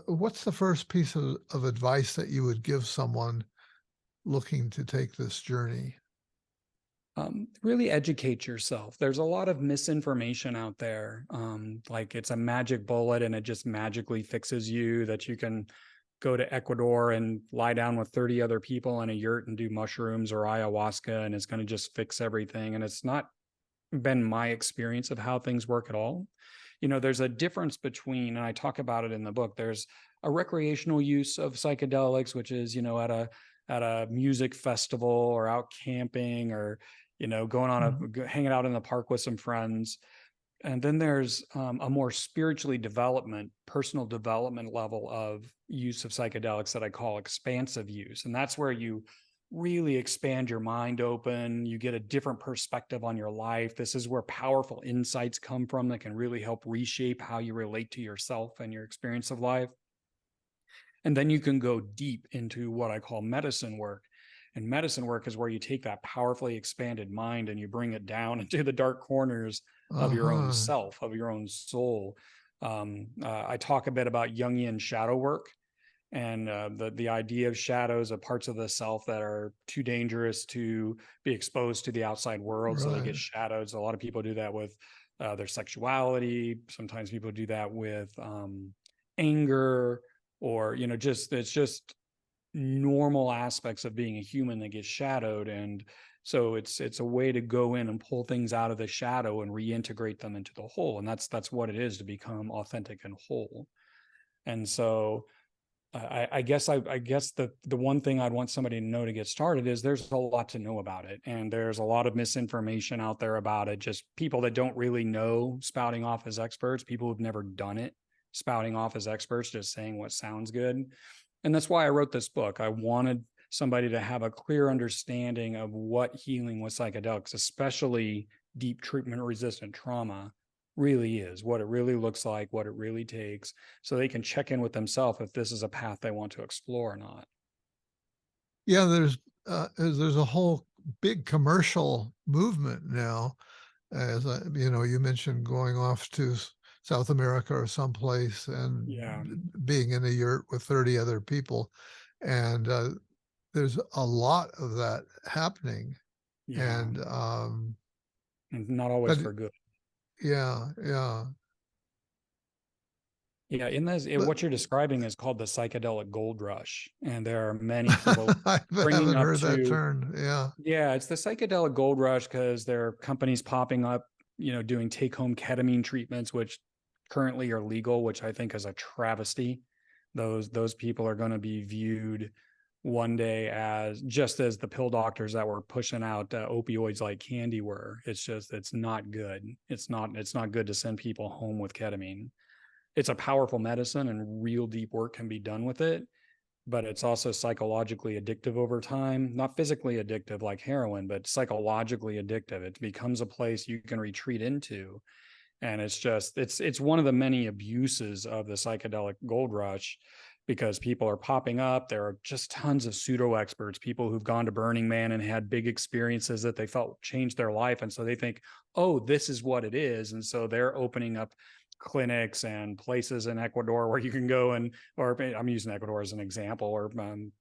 What's the first piece of advice that you would give someone looking to take this journey? Really educate yourself. There's a lot of misinformation out there. Like it's a magic bullet and it just magically fixes you, that you can go to Ecuador and lie down with 30 other people in a yurt and do mushrooms or ayahuasca and it's going to just fix everything. And it's not been my experience of how things work at all. There's a difference between, and I talk about it in the book, there's a recreational use of psychedelics, which is, at a music festival or out camping or, going on hanging out in the park with some friends. And then there's a more personal development level of use of psychedelics that I call expansive use. And that's where you really expand your mind open. You get a different perspective on your life. This is where powerful insights come from that can really help reshape how you relate to yourself and your experience of life. And then you can go deep into what I call medicine work. And medicine work is where you take that powerfully expanded mind and you bring it down into the dark corners of your own Uh-huh. self, of your own soul. I talk a bit about Jungian shadow work and the idea of shadows of parts of the self that are too dangerous to be exposed to the outside world, so they get Right. shadowed. So a lot of people do that with their sexuality. Sometimes people do that with anger, or just it's just normal aspects of being a human that get shadowed. And so it's a way to go in and pull things out of the shadow and reintegrate them into the whole. And that's what it is to become authentic and whole. And so I guess the one thing I'd want somebody to know to get started is there's a lot to know about it, and there's a lot of misinformation out there about it. Just people that don't really know spouting off as experts, people who've never done it spouting off as experts, just saying what sounds good. And that's why I wrote this book. I wanted somebody to have a clear understanding of what healing with psychedelics, especially deep treatment resistant trauma, really is, what it really looks like, what it really takes, so they can check in with themselves if this is a path they want to explore or not. Yeah, there's a whole big commercial movement now. You mentioned going off to South America or someplace and Yeah. being in a yurt with 30 other people, and there's a lot of that happening. Yeah. And And not always but for good. yeah, yeah. Yeah, in this, But what you're describing is called the psychedelic gold rush, and there are many people I bringing haven't up heard that to, term. Yeah, yeah, it's the psychedelic gold rush because there are companies popping up, doing take-home ketamine treatments, which currently are legal, which I think is a travesty. Those people are going to be viewed one day as just as the pill doctors that were pushing out opioids like candy were. It's not good. It's not good to send people home with ketamine. It's a powerful medicine and real deep work can be done with it, but it's also psychologically addictive over time. Not physically addictive like heroin, but psychologically addictive. It becomes a place you can retreat into. And it's one of the many abuses of the psychedelic gold rush, because people are popping up. There are just tons of pseudo experts, people who've gone to Burning Man and had big experiences that they felt changed their life. And so they think, oh, this is what it is. And so they're opening up clinics and places in Ecuador where you can go and, or I'm using Ecuador as an example, or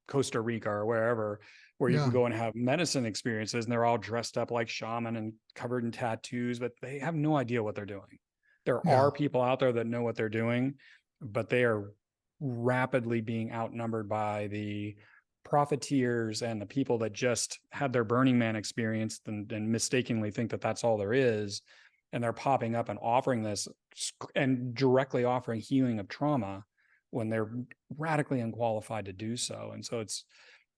Costa Rica or wherever, where you can yeah, go and have medicine experiences, and they're all dressed up like shaman and covered in tattoos, but they have no idea what they're doing. There yeah. are people out there that know what they're doing, but they are rapidly being outnumbered by the profiteers and the people that just had their Burning Man experience and mistakenly think that that's all there is. And they're popping up and offering this and directly offering healing of trauma when they're radically unqualified to do so. And so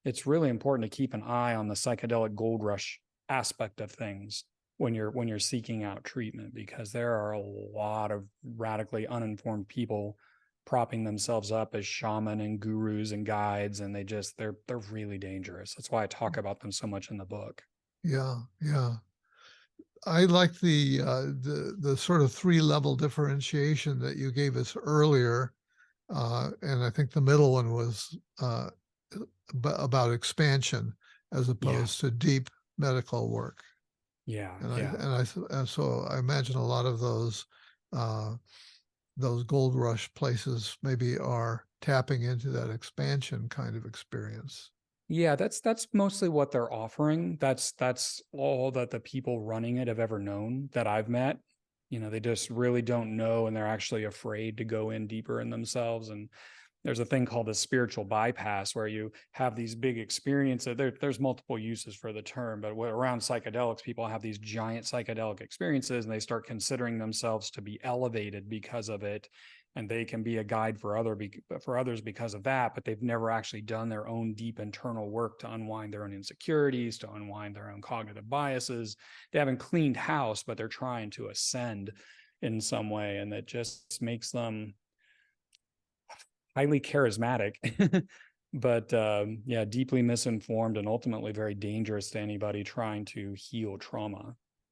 it's really important to keep an eye on the psychedelic gold rush aspect of things when you're seeking out treatment, because there are a lot of radically uninformed people propping themselves up as shaman and gurus and guides, and they're really dangerous. That's why I talk about them so much in the book. Yeah, yeah. I like the sort of three-level differentiation that you gave us earlier, and I think the middle one was about expansion as Yeah. opposed to deep medical work. Yeah. And Yeah. so I imagine a lot of those uh, those gold rush places maybe are tapping into that expansion kind of experience. Yeah, that's mostly what they're offering. That's all that the people running it have ever known that I've met. You know, they just really don't know, and they're actually afraid to go in deeper in themselves. And there's a thing called a spiritual bypass where you have these big experiences. There's multiple uses for the term, but around psychedelics, people have these giant psychedelic experiences and they start considering themselves to be elevated because of it. And they can be a guide for others because of that, but they've never actually done their own deep internal work to unwind their own insecurities, to unwind their own cognitive biases. They haven't cleaned house, but they're trying to ascend in some way, and that just makes them highly charismatic, but yeah, deeply misinformed and ultimately very dangerous to anybody trying to heal trauma.